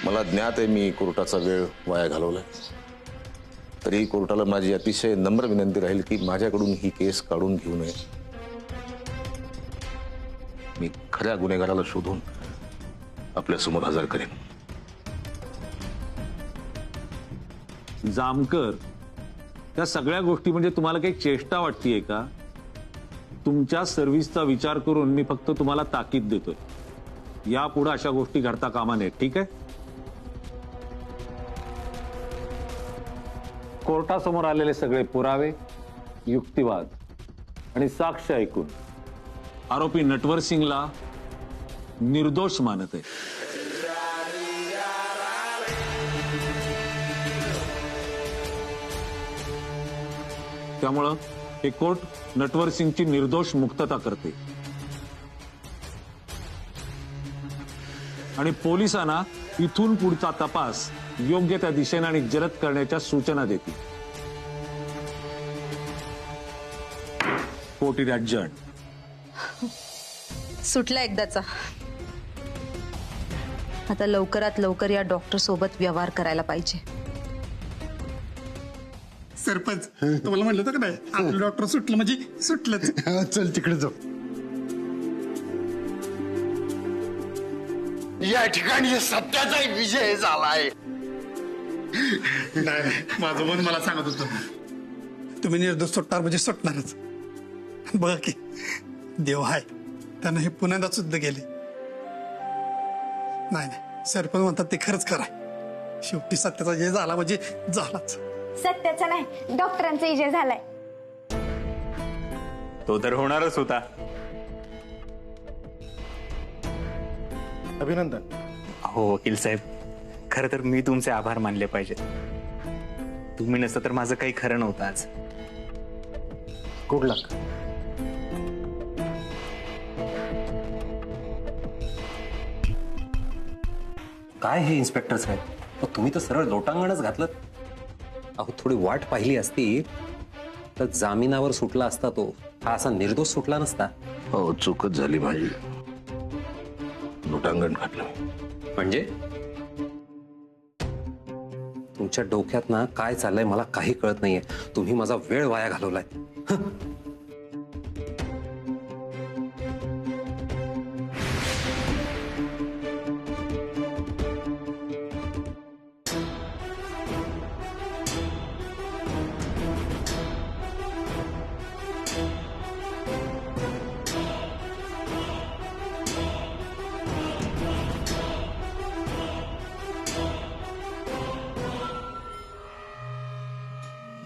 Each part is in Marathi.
मला ज्ञात आहे मी कोर्टाचा वेळ वाया घालवलाय, तरी कोर्टाला माझी अतिशय नम्र विनंती राहील की माझ्याकडून ही केस काढून घेऊ नये। मी खऱ्या गुन्हेगाराला शोधून आपल्या समोर हजर करेन। जामकर, त्या सगळ्या गोष्टी म्हणजे तुम्हाला काही चेष्टा वाटतेय का? तुमच्या सर्व्हिसचा विचार करून मी फक्त तुम्हाला ताकीद देतोय, यापुढे अशा गोष्टी घडता कामा नये, ठीक आहे? कोर्टासमोर आलेले सगळे पुरावे, युक्तिवाद आणि साक्ष ऐकून आरोपी नटवर सिंगला निर्दोष मानत आहे। त्यामुळं हे कोर्ट नटवर सिंगची निर्दोष मुक्तता करते आणि पोलिसांना इथून पुढचा तपास योग्य त्या दिशेने आणि जलद करण्याच्या सूचना देते। Court is adjourn. सुटला एकदाचा। आता लवकरात लवकर या डॉक्टर सोबत व्यवहार करायला पाहिजे। सरपंच, तुम्हाला म्हणलं होतं का नाही, आपलं डॉक्टर सुटलं म्हणजे सुटलंच। चल तिकडे जाऊ। या ठिकाणी सत्याचा विजय झालाय। नाही, माझं मन मला सांगत होतं तुम्ही निर्दोष सुटणार म्हणजे सुटणारच। बघा की देव आहे, त्यानं हे पुन्हा सिद्ध केले। नाही नाही, सरपंच म्हणतात ते खरंच खरं आहे। शेवटी सत्याचा विजय झाला म्हणजे झालाच। सत्याचा नाही, डॉक्टरांचा विजय झालाय। तो तर होणारच होता। अभिनंदन। हो वकील साहेब, खरं तर मी तुमचे आभार मानले पाहिजेत। तुम्ही नसतं तर माझं काही खरं नव्हतं आज। गुड लक। काय हे इन्स्पेक्टर साहेब, तुम्ही तर सरळ लोटांगणच घातलं। अहो थोडी वाट पाहिली असती तर जामिनावर सुटला असता तो, हा असा निर्दोष सुटला नसता। हो, चूकच झाली माझी, लोटांगण घातलं। म्हणजे तुमच्या डोक्यात ना काय चाललंय मला काही कळत नाहीये। तुम्ही माझा वेळ वाया घालवलाय।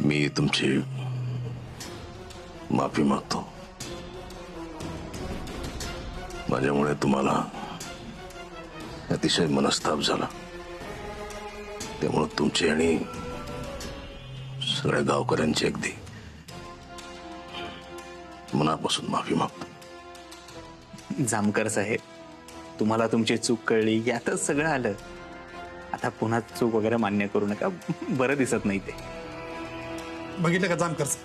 मी तुमची माफी मागतो। माझ्यामुळे तुम्हाला अतिशय मनस्ताप झाला, त्यामुळे तुमची आणि सगळ्या गावकऱ्यांची अगदी मनापासून माफी मागतो। जामकर साहेब, तुम्हाला तुमची चूक कळली, यातच सगळं आलं। आता पुन्हा चूक वगैरे मान्य करू नका, बरं दिसत नाही ते। बघितलं का जामकरचं,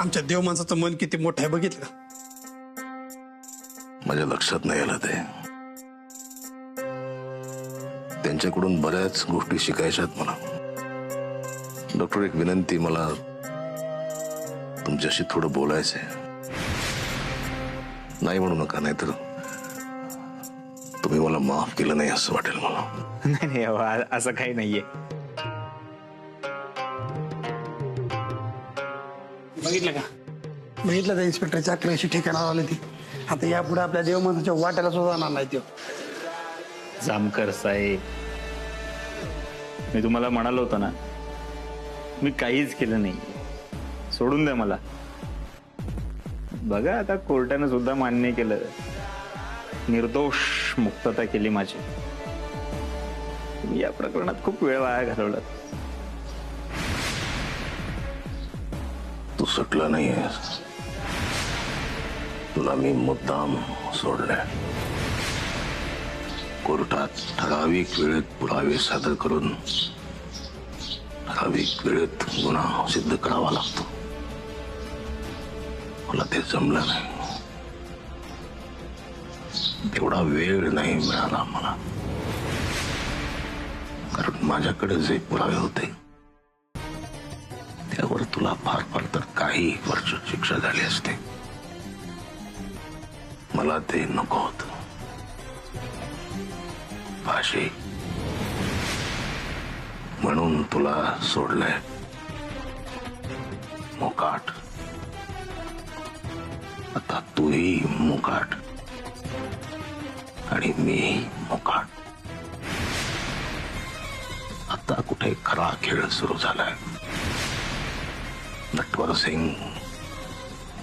आमच्या देव माणसाचं मन किती मोठं आहे, बघितलं का? माझ्या लक्षात नाही आलं ते। त्यांच्याकडून बऱ्याच गोष्टी शिकायच्यात मला। डॉक्टर, एक विनंती, मला तुमच्याशी थोडं बोलायचंय। नाही म्हणू नका, नाहीतर तुम्ही मला माफ केलं नाही असं वाटेल मला। नाही नाही, असं काही नाहीये। बघितलं का? बघितलं त्या इन्स्पेक्टरच्या अकराशी ठिकाणा आली ती। आता यापुढे आपल्या देव माणसाच्या वाट्याला सुद्धा जाणार नाही तो। जामकर साहेब, मी तुम्हाला म्हणालो होतो ना, मी काहीच केलं नाही, सोडून द्या मला। बघा आता कोर्टाने सुद्धा मान्य केलं, निर्दोष मुक्तता केली माझी। तुम्ही या प्रकरणात खूप वेळ वाया घालवला। तू सुटला नाहीयेस, तुला मी मुद्दाम सोडलंय। कोर्टात ठराविक वेळेत पुरावे सादर करून ठराविक वेळेत गुन्हा सिद्ध करावा लागतो। मला ते जमलं नाही, तेवढा वेळ नाही मिळाला मला। कारण माझ्याकडे जे पुरावे होते त्यावर तुला फार फार तर काही वर्ष शिक्षा झाली असते. मला ते नको होत. फाशी म्हणून तुला सोडलंय. मोकाट. आता तूही मोकाट आणि मी मोकाट. आता कुठे खरा खेळ सुरू झालाय. नटवर सिंग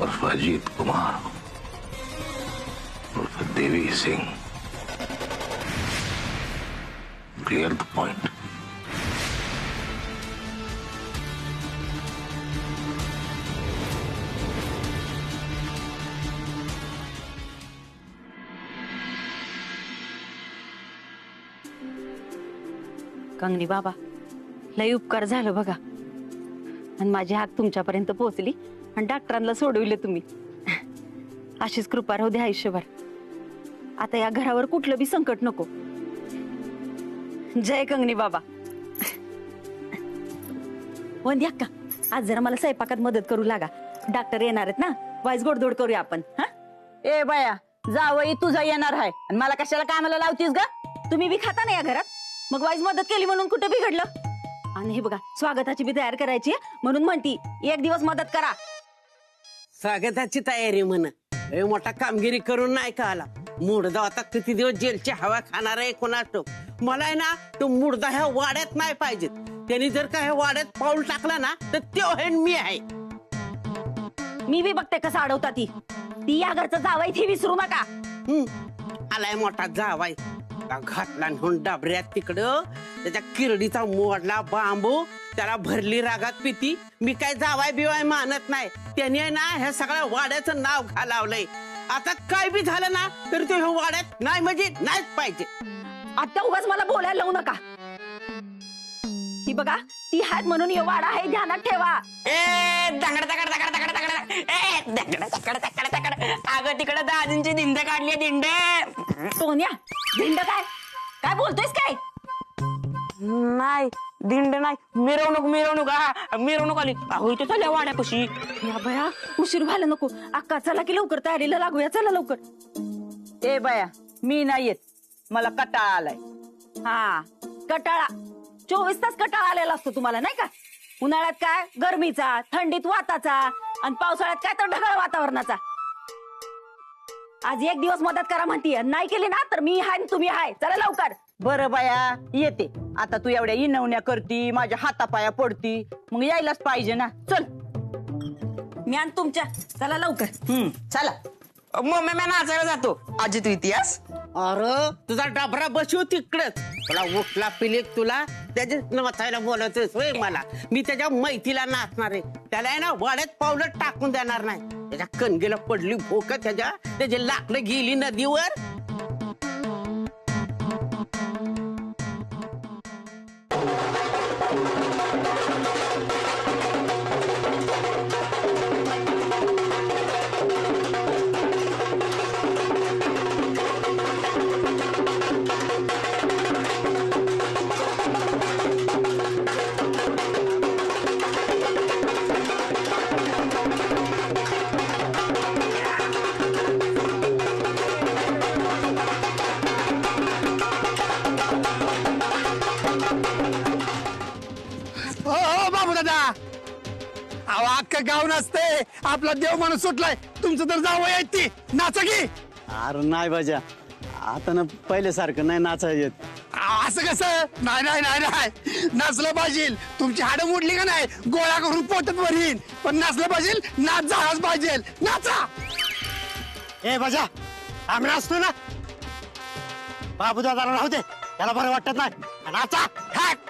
उर्फ अजीत कुमार उर्फ देवी सिंग. Clear the point. कंगनी बाबा, लय उपकार झालं बघा. आणि माझी हाक तुमच्यापर्यंत पोहोचली आणि डॉक्टरांना सोडविले तुम्ही. अशीच कृपा राहू दे आयुष्यभर. आता या घरावर कुठलं बी संकट नको. जय कंगनी बाबा. वंदी अक्का, आज जरा मला स्वयंपाकात मदत करू लागा. डॉक्टर येणार आहेत ना, वाईस गोडधोड करूया आपण. हा ए बाया, जावई तुझा येणार आहे आणि मला कशाला कामाला लावतीस ग? तुम्ही बी खाता ना या घरात, मग वाईस मदत केली म्हणून कुठे बिघडलं? आणि हे बघा, स्वागताची बी तयार करायची म्हणून म्हणती एक दिवस मदत करा. स्वागताची तयारी म्हण. मोठा कामगिरी करून नाही का आला. मुर्दा आता किती दिवस जेलची हवा खाणार आहे कोणाच. मला आहे ना तो मुर्दा ह्या वाड्यात नाही पाहिजे. त्यांनी जर का ह्या वाड्यात पाऊल टाकला ना तर तो आहे मी आहे. मी बी बघते कसं अडवता ती या घरचं जावाय ती विसरू नका. आलाय मोठा जावाय. घातला म्हणून डाबऱ्यात तिकडं त्याच्या किरडीचा मोडला बांबू. त्याला भरली रागात पिती. मी काय जावाय बिवाय मानत नाही. त्याने ना ह्या सगळ्या वाड्याचं नाव घालावलंय. आता काय बी झालं ना तर ते ह्या वाड्यात नाही म्हणजे नाहीच पाहिजे. आता उगाच मला बोलायला लावू नका. ही बघा, ती हात म्हणून हे वाडा आहे, ध्यानात ठेवा. दगड दगड दगड दगड दगड दगड दगड दगड दगड. अगं तिकडे दादींची दिंड काढली दिंड. सोन्या, धिंड काय काय बोलतोयस काय? नाही दिंड नाही, मिरवणूक मिरवणूक. मिरवणूक आली. अहो इथे चालल्या वाड्यापाशी. या बया, उशीर व्हायला नको. अक्का चला की लवकर तयारीला लागूया. चला लवकर. ए बाया, मी नाही येत. मला कटाळा आलाय. हा, कटाळा 24 तास कटाळा आलेला असतो तुम्हाला नाही का? उन्हाळ्यात काय गरमीचा, थंडीत वाताचा आणि पावसाळ्यात काय तर ढगाळ वातावरणाचा. आज एक दिवस मदत करा म्हणतीये, नाही केली ना तर मी हाय तुम्ही हाय. चला लवकर. बरं बाया येते. आता तू एवढ्या इनवण्या करती, माझ्या हातापाया पडती, मग यायलाच पाहिजे ना. चल मी आणि तुमच्या. चला लवकर. चला. मम्मी मी नाचायला जातो. आजी तू इतिहास. अरे तुझा डाबरा बसू तिकडच. तुला उठला पिलेक तुला त्याच्या नाचायला बोलतोय होय मला. मी त्याच्या मैतीला नाचणार आहे. त्याला आहे ना वाड्यात पावलं टाकून देणार नाही. त्याच्या कणगीला पडली भोक. त्याची लाकडं गेली नदीवर. बाबू दादा, अहो अख्खा गाव नाचते. आपला देव माणूस सुटलाय. तुमचं तर जावं येत ती नाचा की. अरे नाही बाजा, आता ना पहिल्यासारखं नाही नाचायला येत. असं कसं? नाही नाही नाही नाही, नाचलं पाहिजे. तुमची हाडं मोडली का नाही, गोळ्या करून पोटात भरीन. पण नाचलं पाहिजे, नाच झालाच पाहिजे. नाचा. ए बाजा, आम्ही नाचतो ना. बाबू दादाला राहू दे, त्याला बरं वाटत नाही. नाचा. हॅक.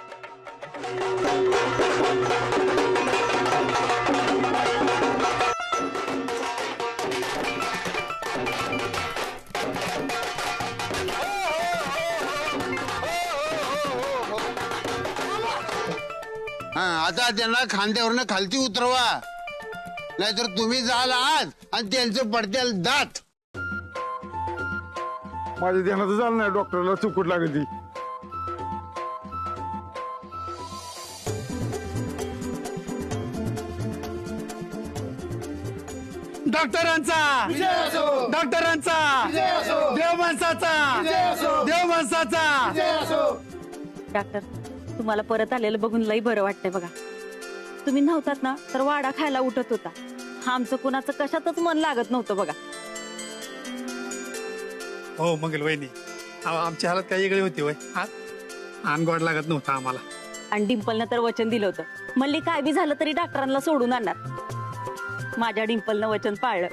आता त्यांना खांद्यावरनं खालती उतरवा, नाहीतर तुम्ही जाल आज आणि त्यांचं पडत्याल दात. माझ्या ध्यानात झालं नाही. डॉक्टरला चुकूट लागली. डॉक्टरांचा डॉक्टरांचा देव माणसाचा देव माणसाचा. डॉक्टर तुम्हाला परत आलेलं बघून लई बरं वाटतंय बघा. तुम्ही नव्हतात ना तर वाडा खायला उठत होता. आमचं कुणाचं कशातच मन लागत नव्हतं बघा. हो मंगल वहिनी, आमची हालत काही वेगळी होती. होय गोड लागत नव्हता आम्हाला. आणि डिंपलनं तर वचन दिलं होतं, म्हणली काय बी झालं तरी डॉक्टरांना सोडून आणणार. माझ्या डिंपलनं वचन पाळलं.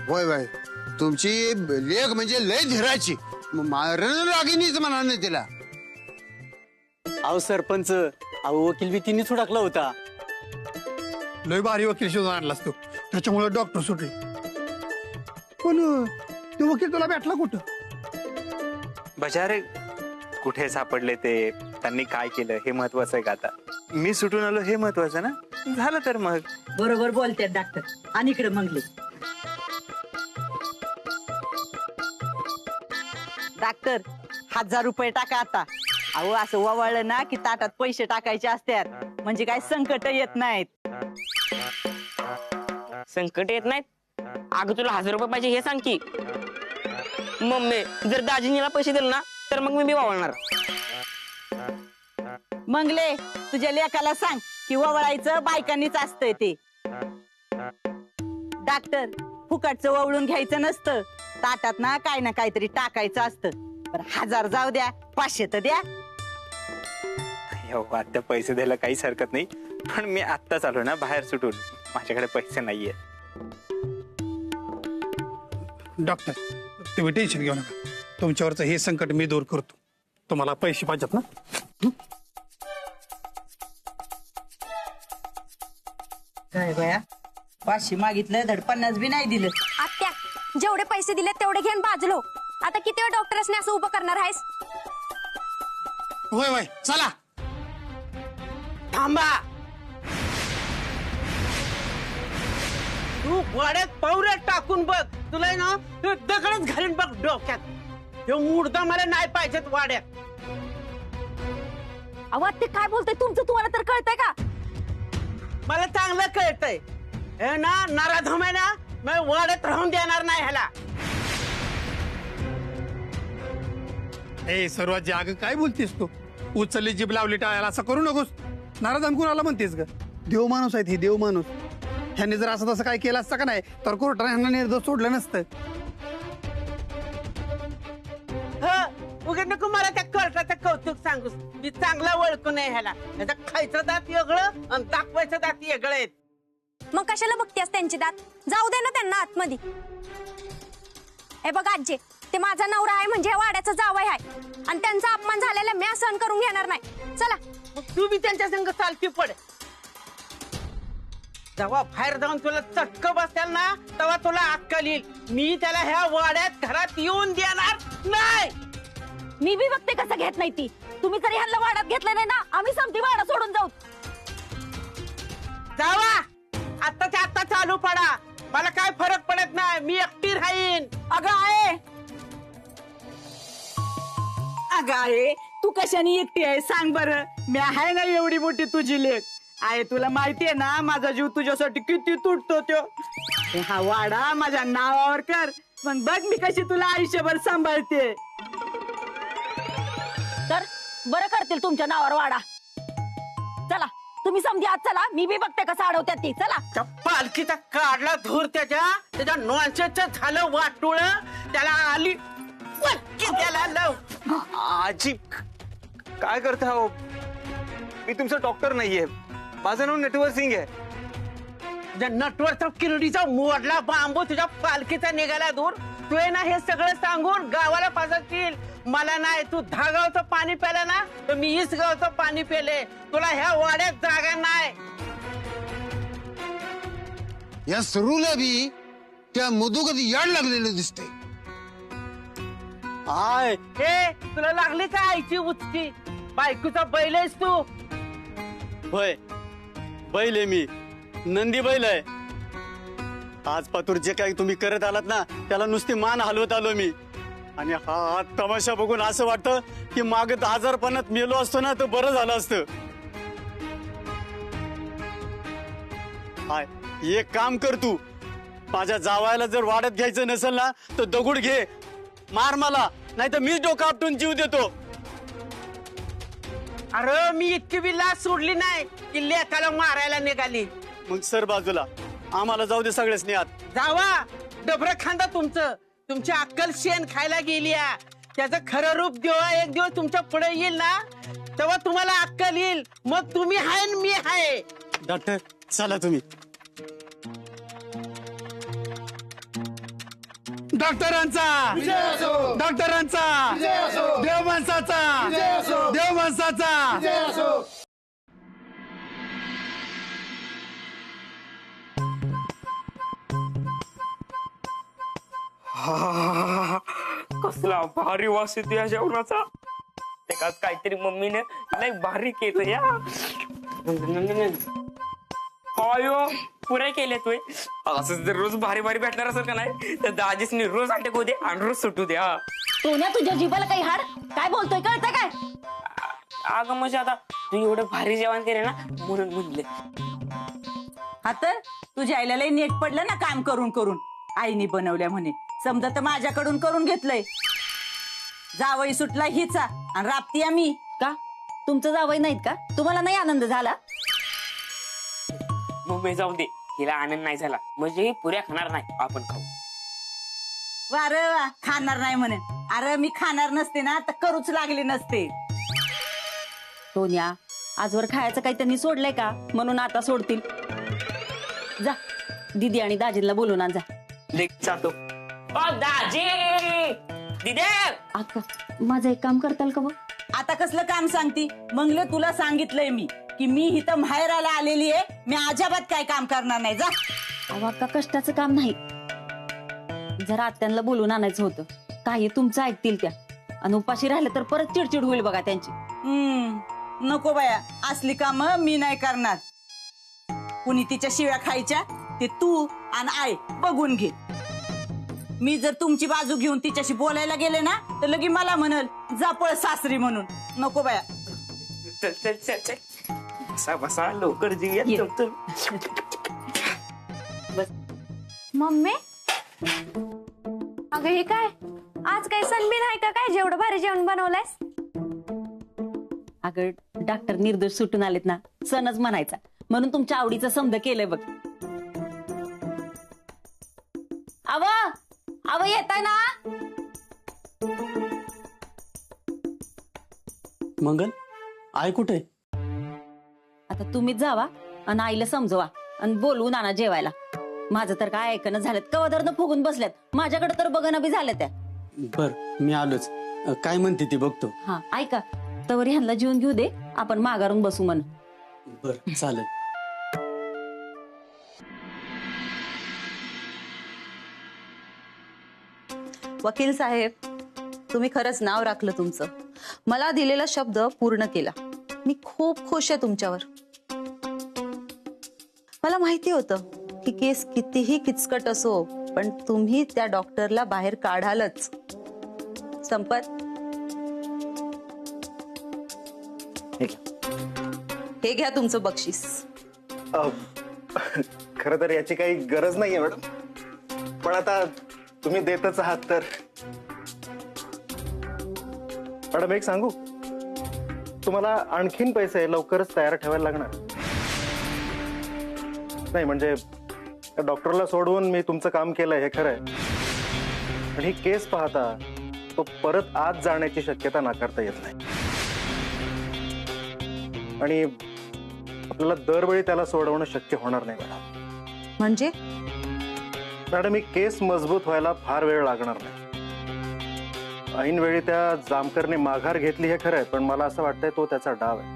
होय बाय, तुमची लेख म्हणजे लय धीराची, रागिनीच म्हणा ना तिला. अहो सरपंच, अहो वकील बी तिनेच हुडकला होता. लय भारी वकील शोधून आणलास तू, त्याच्यामुळे डॉक्टर सुटले. पण ते वकील तुला भेटला कुठं? बजारे कुठे सापडले ते, त्यांनी काय केलं हे महत्वाचं आहे का? आता मी सुटून आलो हे महत्वाचं ना. झालं तर मग. बरोबर बोलते डॉक्टर. आणि इकडे मंगली. डॉक्टर 1000 रुपये टाका आता. अहो असं ववाळलं ना की ताटात पैसे टाकायचे असतात, म्हणजे काय संकट येत नाहीत. संकट येत नाहीत? अगं तुला 1000 रुपये पाहिजे हे सांग की. मम्मी जर दाजीनीला पैसे दिले ना तर मग मी वावळणार. मंगले तुझ्या लेकाला सांग की ववळायचं बायकांनीच असतंय ते. डॉक्टर फुकटचं ववळून घ्यायचं नसतं, ताटात ना काय ना काहीतरी टाकायचं असतं. बरं 1000 जाऊ द्या, 500 तर द्या. आता पैसे द्यायला काहीच हरकत नाही, पण मी आत्ताच आलो ना बाहेर सुटून, माझ्याकडे पैसे नाहीये. डॉक्टर तुम्ही टेन्शन घेऊ नका, तुमच्यावरचं हे संकट मी दूर करतो. तुम्हाला पैसे पाहिजेत ना? काय बया, 500 मागितलं धड 50 बी नाही दिलं. आत्या जेवढे पैसे दिले तेवढे घेऊन बाजलो. आता किती वेळ डॉक्टरसने असं उभं करणार आहेस? होय होय चला. थांबा, तू वाड्यात पावऱ्यात टाकून बघ, तुला ना दगडच घालून बघ डोक्यात. हे मुर्दा मला नाही पाहिजेत वाड्यात. अहो ते काय बोलतोय तुमचं, तुम्हाला तर कळतंय का? मला चांगलं कळतंय. हे ना नाराधम आहे ना, मी वाड्यात राहून देणार नाही ह्याला. ए सर्वात जाग काय बोलतेस तू? उचलली जीभ लावली टाळायला असं करू नकोस. नाराज कुणाला म्हणतेस ग? देव माणूस आहेत, हे देव माणूस. ह्यांनी जर असं तसं काय केलं असतं का नाही तर कोर्टाने ह्यांना निर्दोष सोडलं नसतं. उगा नको मला त्या कोर्टाचं कौतुक सांगूस. मी चांगला ओळखून आहे ह्याला. त्याचा खायचं दात वेगळं आणि दाखवायचं दात वेगळं आहेत. मग कशाला बघतेस त्यांची दात? जाऊ दे ना त्यांना आतमध्ये. हे बघ आजी, ते माझा नवरा आहे म्हणजे वाड्याचा जावई आहे, आणि त्यांचा अपमान झालेला मी सहन करून घेणार नाही. चला मग तू बी त्यांच्या संग चालती पड. जेव्हा बाहेर जाऊन तुला चटक बसेल ना तेव्हा तुला अक्कल येईल. मी त्याला ह्या वाड्यात घरात येऊन देणार नाही. मी बी बघते कसं घेत नाही ती. तुम्ही जरी ह्यांना वाड्यात घेतलं नाही ना, आम्ही समती वाडा सोडून जाऊ. जावा आत्ताच्या आत्ता चालू पडा. मला काय फरक पडत नाही, मी एकटी राहीन. अगं आहे तू कशाने एकटी आहे सांग बरं. मी आहे ना एवढी मोठी तुझी लेक. आहे तुला माहितीये ना माझा जीव तुझ्यासाठी किती तुटतो तो. हा वाडा माझ्या नावावर कर, मग बघ मी कशी तुला आयुष्यभर सांभाळते. तर बरं करतील तुमच्या नावावर वाडा. चला तुम्ही समजी आत चला, मी बी बघते कसं अडवत्यात ती. चला. त्या पालखीचा काढला धूर त्याच्या नॉनसेन्सचं झालं वाटोळ. त्याला आली त्याला लव. आजी काय करता हो? मी तुमचा डॉक्टर नाहीये, माझं नाव नटवर सिंग आहे. तुझ्या नटवरचा किरडीचा मोडला बांबू तुझ्या पालखीचा निघाला दूर. तू ना हे सगळं सांगून गावाला पाजतील. मला नाही, तू 10 गावचं पाणी प्यालं ना तर मी 20 गावचं पाणी पेले. तुला ह्या वाड्यात जागा नाही. या सरूला बी त्या मधुगत याड लागलेलं दिसते. आय हे तुला लागली का आईची उचकी? बायकोचा बैल आहेस तू. होय बैल आहे मी, नंदी बैल आहे. आज पातूर जे काही तुम्ही करत आलात ना त्याला नुसती मान हलवत आलो मी. आणि हा तमाशा बघून असं वाटतं की मागे 10,000 मेलो असतो ना तर बरं झालं असतं. हाय एक काम कर तू, माझ्या जावायला जर वाढत घ्यायचं नसेल ना तर दगड घे, मार मला, नाही तर मीच डोकं आपटून जीव देतो. अरे मी इतकी बी लाच सोडली नाही की लेकाला मारायला निघाली. मग सर बाजूला, आम्हाला जाऊ दे सगळेच आत. जावा, डबरं खांदा तुमचं. तुमची अक्कल शेण खायला गेली. त्याचं खरं रूप देवा एक दिवस तुमच्या पुढे येईल ना, तेव्हा तुम्हाला अक्कल येईल. मग तुम्ही हाय आणि मी हाय. डॉक्टर चला तुम्ही. डॉक्टरांचा डॉक्टरांचा देव माणसाचा देव माणसाचा. कसला भारी वास येतो या जेवणाचा. एकाच काहीतरी मम्मीने लय भारी केलं या. अयो पुरे केले तू. असं जर रोज भारी भारी भेटणार असेल का नाही तर दाजीसनी रोज अटक होऊ दे आणि रोज सुटू दे. सोन्या तुझ्या जीवाला काही हाड काय बोलतोय कळतं काय? अगं म्हणजे आता तू एवढं भारी जेवण केले ना म्हणून म्हणले. हा तर तुझ्या आईला लय नेट पडलं ना काम करून करून. आईने बनवल्या म्हणे, समजा तर माझ्याकडून करून घेतलंय. जावई सुटला हिचा आणि राबती आम्ही का? तुमचं जावई नाहीत का? तुम्हाला नाही आनंद झाला? मम्मी जाऊ दे, हिला आनंद नाही झाला म्हणजे ही पुऱ्या खाणार नाही, आपण खाऊ. वा रे वा, खाणार नाही म्हणे. अरे मी खाणार नसते ना तर करूच लागले नसते. सोन्या आजवर खायचं काही त्यांनी सोडलंय का म्हणून आता सोडतील? जा दीदी आणि दाजींना बोलून आण जा. जातो. दाजी दिदे अक्का माझं एक काम करताल का? आता कसलं काम सांगती? मंगले तुला सांगितलंय मी की मी इथं माहेराला आलेली आहे, मी अजिबात काय काम करणार नाही. जा. अहो अक्का कष्टाचं काम नाही, जरा आत्यांना बोलून आणायचं होतं. काही तुमचं ऐकतील त्या आणि उपाशी राहिलं तर परत चिडचिड होईल बघा त्यांची. नको बाया, असली काम मी नाही करणार. कुणी तिच्या शिव्या खायच्या ते तू आणि आई बघून घे. मी जर तुमची बाजू घेऊन तिच्याशी बोलायला गेले ना तर लगी मला म्हणल जापळ सासरी म्हणून. नको बाया. चल चल चल चल बसा बसा लवकर जीव. मम्मी अगं हे काय आज काय सणबीन आहे का काय जेवढं भारी जेवण बनवलंयस? अगं डॉक्टर निर्दोष सुटून आलेत ना, सणच म्हणायचा म्हणून तुमच्या आवडीचं समज केलंय बघ. आव आव येताय ना? मंगल आई कुठे? आता तुम्हीच जावा आणि आईला समजवा आणि बोलवून आणा जेवायला. माझं तर काय ऐकणं झालं, कवादरनं फुगून बसल्यात. माझ्याकडे तर बघणं बी झालं त्या. बर मी आलोच. काय म्हणते ती बघतो. हा ऐका, तवर ह्यांना जेवून घेऊ दे, आपण माघारून बसू म्हण. बर चालेल. वकील साहेब, तुम्ही खरंच नाव राखलं तुमचं. मला दिलेला शब्द पूर्ण केला. मी खूप खुश आहे तुमच्यावर. मला माहिती होतं की केस कितीही किचकट असो पण तुम्ही त्या डॉक्टरला बाहेर काढालच. संपत, हे घ्या तुमचं बक्षीस. खरं तर याची काही गरज नाहीये मॅडम, पण आता तुम्ही देतच आहात तर. मॅडम एक सांगू, तुम्हाला आणखीन पैसे लवकरच तयार ठेवायला लागणार. नाही म्हणजे डॉक्टरला सोडवून मी तुमचं काम केलंय हे खरंय, पण ही केस पाहता तो परत आत जाण्याची शक्यता नाकारता येत नाही. आणि आपल्याला दरवेळी त्याला सोडवणं शक्य होणार नाही मॅडम. म्हणजे मॅडम ही केस मजबूत व्हायला फार वेळ लागणार नाही. ऐन वेळी त्या जामकरने माघार घेतली हे खरंय, पण मला असं वाटतंय तो त्याचा डाव आहे.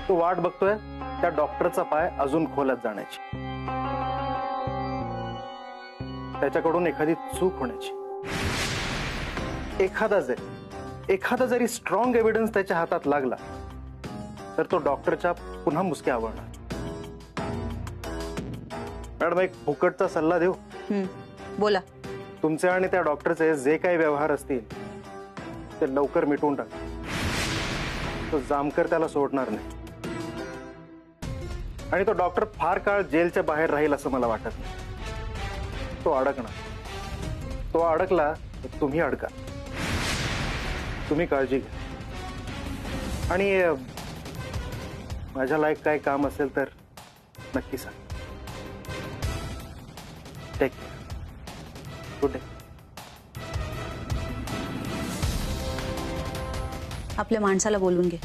तो वाट बघतोय त्या डॉक्टरचा पाय अजून खोलात जाण्याची, त्याच्याकडून एखादी चूक होण्याची. एखादा जरी स्ट्रॉंग एव्हिडन्स त्याच्या हातात लागला तर तो डॉक्टरच्या पुन्हा मुसक्या आवळणार. मॅडम एक फुकटचा सल्ला देऊ? बोला. तुमचे आणि त्या डॉक्टरचे जे काही व्यवहार असतील ते लवकर मिटवून टाका. तो जामकर त्याला सोडणार नाही. आणि तो डॉक्टर फार काळ जेलच्या बाहेर राहील असं मला वाटत नाही. तो अडकणार. तो अडकला तर तुम्ही अडका. तुम्ही काळजी घ्या आणि माझ्या लायक काय काम असेल तर नक्की सांग. Take care. Good day. आपल्या माणसाला बोलवून घे.